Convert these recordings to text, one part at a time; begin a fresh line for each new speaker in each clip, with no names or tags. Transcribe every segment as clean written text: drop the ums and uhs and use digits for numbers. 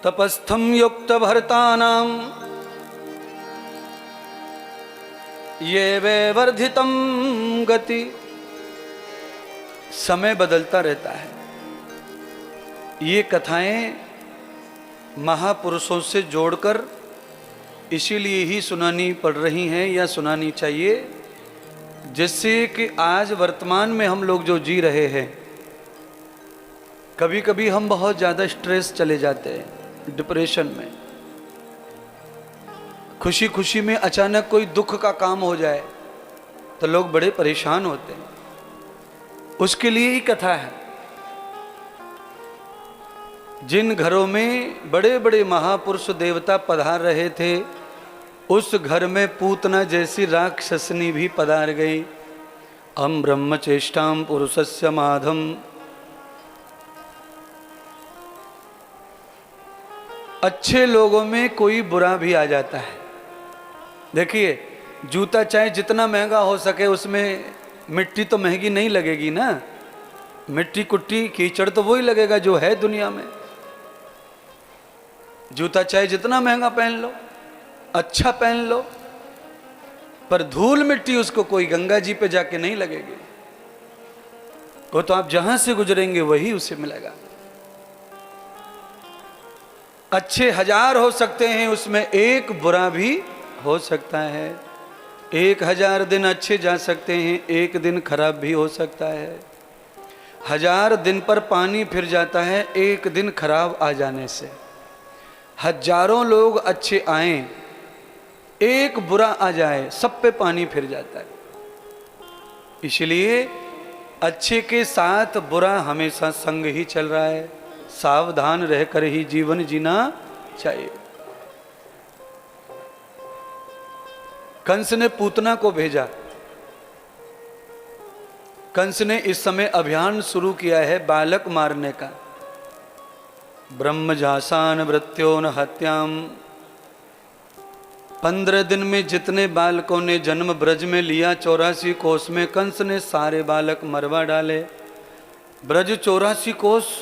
तपस्थम युक्त भरतानाम ये वे वर्धितम गति। समय बदलता रहता है। ये कथाएं महापुरुषों से जोड़कर इसीलिए ही सुनानी पड़ रही हैं या सुनानी चाहिए, जिससे कि आज वर्तमान में हम लोग जो जी रहे हैं, कभी कभी हम बहुत ज़्यादा स्ट्रेस चले जाते हैं, डिप्रेशन में। खुशी खुशी में अचानक कोई दुख का काम हो जाए तो लोग बड़े परेशान होते हैं। उसके लिए ही कथा है। जिन घरों में बड़े बड़े महापुरुष देवता पधार रहे थे, उस घर में पूतना जैसी राक्षसनी भी पधार गई। अम ब्रह्म चेष्टाम पुरुषस्य माधम। अच्छे लोगों में कोई बुरा भी आ जाता है। देखिए, जूता चाहे जितना महंगा हो सके, उसमें मिट्टी तो महंगी नहीं लगेगी ना। मिट्टी कुट्टी कीचड़ तो वही लगेगा जो है दुनिया में। जूता चाहे जितना महंगा पहन लो, अच्छा पहन लो, पर धूल मिट्टी उसको कोई गंगा जी पे जाके नहीं लगेगी। वो तो आप जहां से गुजरेंगे वही उसे मिलेगा। अच्छे 1000 हो सकते हैं, उसमें एक बुरा भी हो सकता है। 1000 दिन अच्छे जा सकते हैं, एक दिन खराब भी हो सकता है। 1000 दिन पर पानी फिर जाता है एक दिन खराब आ जाने से। हजारों लोग अच्छे आए, एक बुरा आ जाए, सब पे पानी फिर जाता है। इसलिए अच्छे के साथ बुरा हमेशा संग ही चल रहा है। सावधान रहकर ही जीवन जीना चाहिए। कंस ने पूतना को भेजा। कंस ने इस समय अभियान शुरू किया है बालक मारने का। ब्रह्मजासान वृत्योन हत्याम। 15 दिन में जितने बालकों ने जन्म ब्रज में लिया, 84 कोस में कंस ने सारे बालक मरवा डाले। ब्रज 84 कोस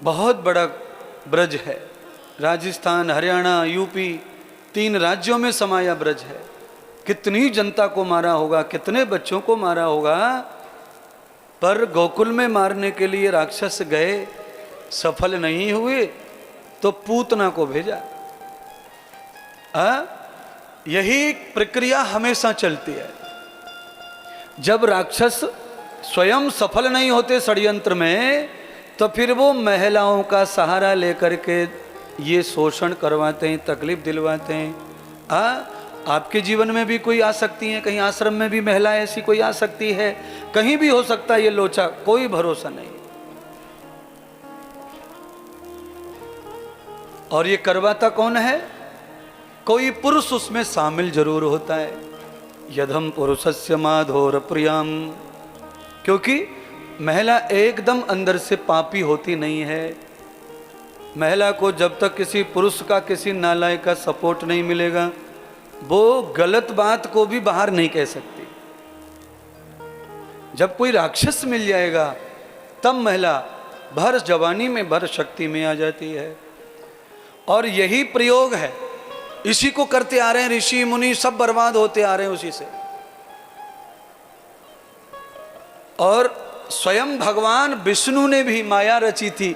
बहुत बड़ा ब्रज है। राजस्थान, हरियाणा, यूपी 3 राज्यों में समाया ब्रज है। कितनी जनता को मारा होगा, कितने बच्चों को मारा होगा। पर गोकुल में मारने के लिए राक्षस गए, सफल नहीं हुए तो पूतना को भेजा। यही प्रक्रिया हमेशा चलती है। जब राक्षस स्वयं सफल नहीं होते षड्यंत्र में, तो फिर वो महिलाओं का सहारा लेकर के ये शोषण करवाते हैं, तकलीफ दिलवाते हैं। आपके जीवन में भी कोई आ सकती है, कहीं आश्रम में भी महिला ऐसी कोई आ सकती है, कहीं भी हो सकता है ये लोचा, कोई भरोसा नहीं। और ये करवाता कौन है? कोई पुरुष उसमें शामिल जरूर होता है। यदम पुरुषस्य माधोर प्रियम। क्योंकि महिला एकदम अंदर से पापी होती नहीं है। महिला को जब तक किसी पुरुष का, किसी नालायक का सपोर्ट नहीं मिलेगा, वो गलत बात को भी बाहर नहीं कह सकती। जब कोई राक्षस मिल जाएगा, तब महिला भर जवानी में, भर शक्ति में आ जाती है। और यही प्रयोग है, इसी को करते आ रहे हैं ऋषि मुनि, सब बर्बाद होते आ रहे हैं उसी से। और स्वयं भगवान विष्णु ने भी माया रची थी,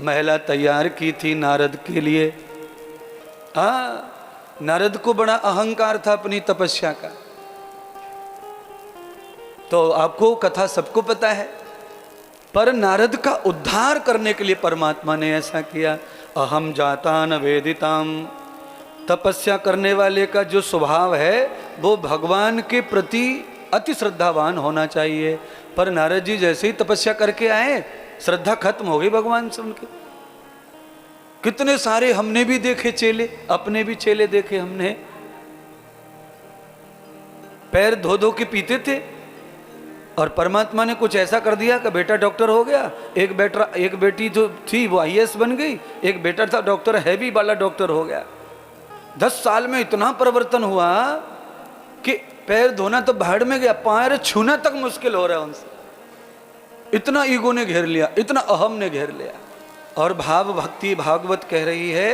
महिला तैयार की थी नारद के लिए। नारद को बड़ा अहंकार था अपनी तपस्या का। तो आपको कथा सबको पता है, पर नारद का उद्धार करने के लिए परमात्मा ने ऐसा किया। अहम जाता न वेदिताम। तपस्या करने वाले का जो स्वभाव है वो भगवान के प्रति अति श्रद्धावान होना चाहिए। पर नारद जी जैसे ही तपस्या करके आए, श्रद्धा खत्म हो गई भगवान से उनके। कितने सारे हमने भी देखे चेले, अपने भी चेले देखे हमने, पैर धो धो के पीते थे, और परमात्मा ने कुछ ऐसा कर दिया कि बेटा डॉक्टर हो गया। एक बेटी जो थी वो IAS बन गई, एक बेटा था डॉक्टर, हैवी वाला डॉक्टर हो गया। 10 साल में इतना परिवर्तन हुआ कि पैर धोना तो भाड़ में गया, पैर छूना तक मुश्किल हो रहा है उनसे। इतना ईगो ने घेर लिया, इतना अहम ने घेर लिया। और भाव भक्ति भागवत कह रही है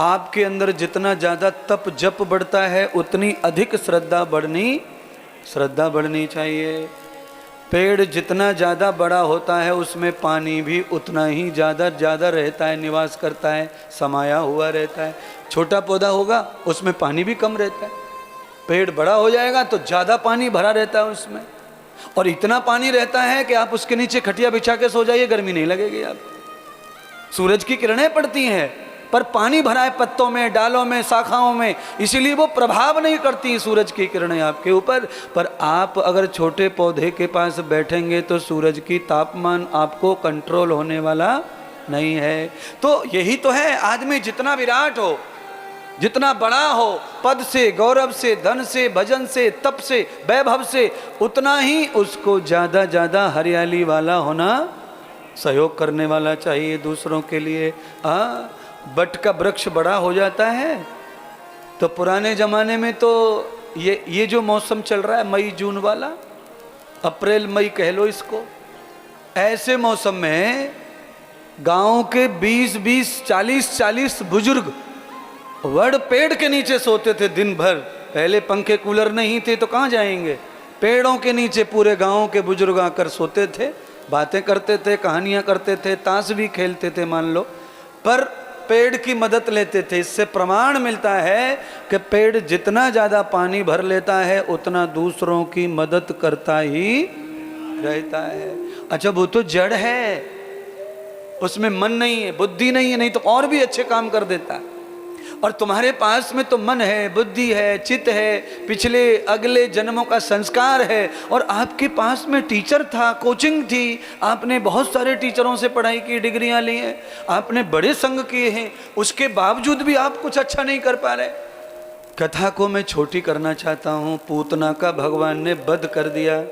आपके अंदर जितना ज़्यादा तप जप बढ़ता है उतनी अधिक श्रद्धा बढ़नी चाहिए। पेड़ जितना ज़्यादा बड़ा होता है उसमें पानी भी उतना ही ज़्यादा रहता है, निवास करता है, समाया हुआ रहता है। छोटा पौधा होगा उसमें पानी भी कम रहता है, पेड़ बड़ा हो जाएगा तो ज़्यादा पानी भरा रहता है उसमें, और इतना पानी रहता है कि आप उसके नीचे खटिया बिछा के सो जाइए, गर्मी नहीं लगेगी आपको। सूरज की किरणें पड़ती हैं पर पानी भरा है पत्तों में, डालों में, शाखाओं में, इसीलिए वो प्रभाव नहीं करती सूरज की किरणें आपके ऊपर। पर आप अगर छोटे पौधे के पास बैठेंगे तो सूरज की तापमान आपको कंट्रोल होने वाला नहीं है। तो यही तो है, आदमी जितना विराट हो, जितना बड़ा हो, पद से, गौरव से, धन से, भजन से, तप से, वैभव से, उतना ही उसको ज़्यादा हरियाली वाला होना, सहयोग करने वाला चाहिए दूसरों के लिए। बट का वृक्ष बड़ा हो जाता है तो पुराने ज़माने में तो ये जो मौसम चल रहा है मई जून वाला, अप्रैल मई कह लो इसको, ऐसे मौसम में गांव के 20-20, 40-40 बुजुर्ग वड़ पेड़ के नीचे सोते थे दिन भर। पहले पंखे कूलर नहीं थे तो कहाँ जाएंगे, पेड़ों के नीचे पूरे गांव के बुजुर्ग आकर सोते थे, बातें करते थे, कहानियां करते थे, ताश भी खेलते थे मान लो, पर पेड़ की मदद लेते थे। इससे प्रमाण मिलता है कि पेड़ जितना ज़्यादा पानी भर लेता है उतना दूसरों की मदद करता ही रहता है। अच्छा वो तो जड़ है, उसमें मन नहीं है, बुद्धि नहीं है, नहीं तो और भी अच्छे काम कर देता है। और तुम्हारे पास में तो मन है, बुद्धि है, चित्त है, पिछले अगले जन्मों का संस्कार है, और आपके पास में टीचर था, कोचिंग थी, आपने बहुत सारे टीचरों से पढ़ाई की, डिग्रियां ली हैं, आपने बड़े संग किए हैं, उसके बावजूद भी आप कुछ अच्छा नहीं कर पा रहे। कथा को मैं छोटी करना चाहता हूँ। पूतना का भगवान ने वध कर दिया,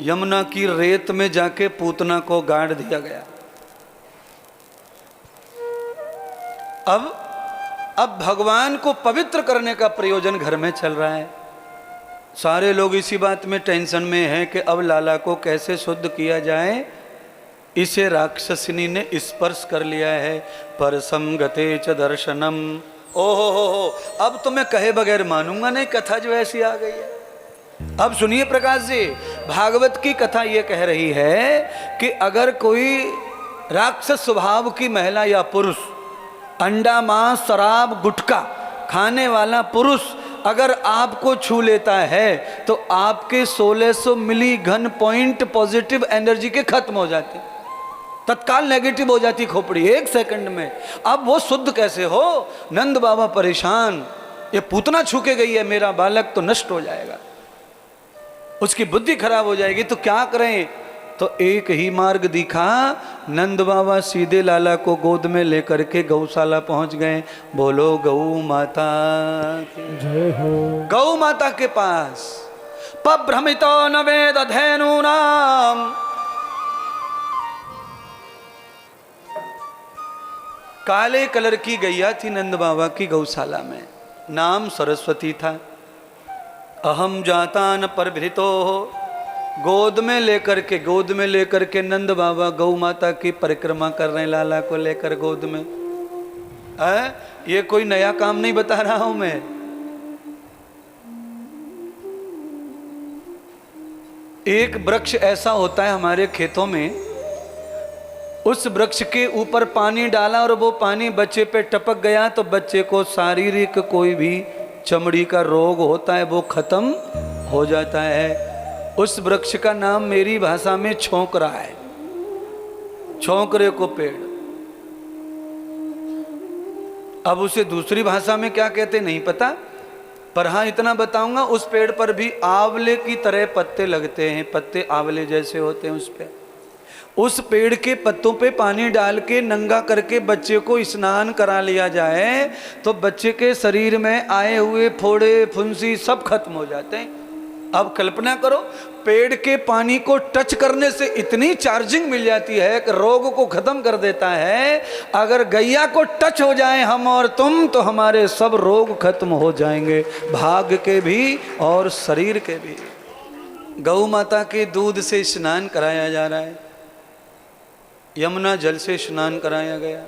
यमुना की रेत में जाके पूतना को गाड़ दिया गया। अब भगवान को पवित्र करने का प्रयोजन घर में चल रहा है। सारे लोग इसी बात में टेंशन में हैं कि अब लाला को कैसे शुद्ध किया जाए। इसे राक्षसिनी ने स्पर्श कर लिया है। परसम गते च दर्शनम। ओहो हो, अब तो मैं कहे बगैर मानूंगा नहीं, कथा जो ऐसी आ गई है। अब सुनिए प्रकाश जी, भागवत की कथा ये कह रही है कि अगर कोई राक्षस स्वभाव की महिला या पुरुष, अंडा मांस शराब गुटखा खाने वाला पुरुष अगर आपको छू लेता है तो आपके 1600 मिली घन पॉइंट पॉजिटिव एनर्जी के खत्म हो जाते, तत्काल नेगेटिव हो जाती खोपड़ी 1 सेकंड में। अब वो शुद्ध कैसे हो? नंद बाबा परेशान, ये पूतना छू के गई है, मेरा बालक तो नष्ट हो जाएगा, उसकी बुद्धि खराब हो जाएगी, तो क्या करें? तो एक ही मार्ग दिखा। नंद बाबा सीधे लाला को गोद में लेकर के गौशाला पहुंच गए। बोलो गौ माता जय हो। गौ माता के पास पभ्रमितो न वेद धेनूनाम, काले कलर की गैया थी नंद बाबा की गौशाला में, नाम सरस्वती था। अहम जातान परभृतो, गोद में लेकर के नंद बाबा गौ माता की परिक्रमा कर रहे हैं, लाला को लेकर गोद में। ये कोई नया काम नहीं बता रहा हूं मैं। एक वृक्ष ऐसा होता है हमारे खेतों में, उस वृक्ष के ऊपर पानी डाला और वो पानी बच्चे पे टपक गया तो बच्चे को शारीरिक कोई भी चमड़ी का रोग होता है वो खत्म हो जाता है। उस वृक्ष का नाम मेरी भाषा में छोंकरा है, छोंकरे को पेड़। अब उसे दूसरी भाषा में क्या कहते नहीं पता, पर हाँ इतना बताऊंगा, उस पेड़ पर भी आंवले की तरह पत्ते लगते हैं, पत्ते आंवले जैसे होते हैं उस पे। उस पेड़ के पत्तों पे पानी डाल के नंगा करके बच्चे को स्नान करा लिया जाए तो बच्चे के शरीर में आए हुए फोड़े फुंसी सब खत्म हो जाते हैं। अब कल्पना करो, पेड़ के पानी को टच करने से इतनी चार्जिंग मिल जाती है कि रोग को खत्म कर देता है। अगर गैया को टच हो जाए हम और तुम तो हमारे सब रोग खत्म हो जाएंगे, भाग के भी और शरीर के भी। गौ माता के दूध से स्नान कराया जा रहा है। यमुना जल से स्नान कराया गया।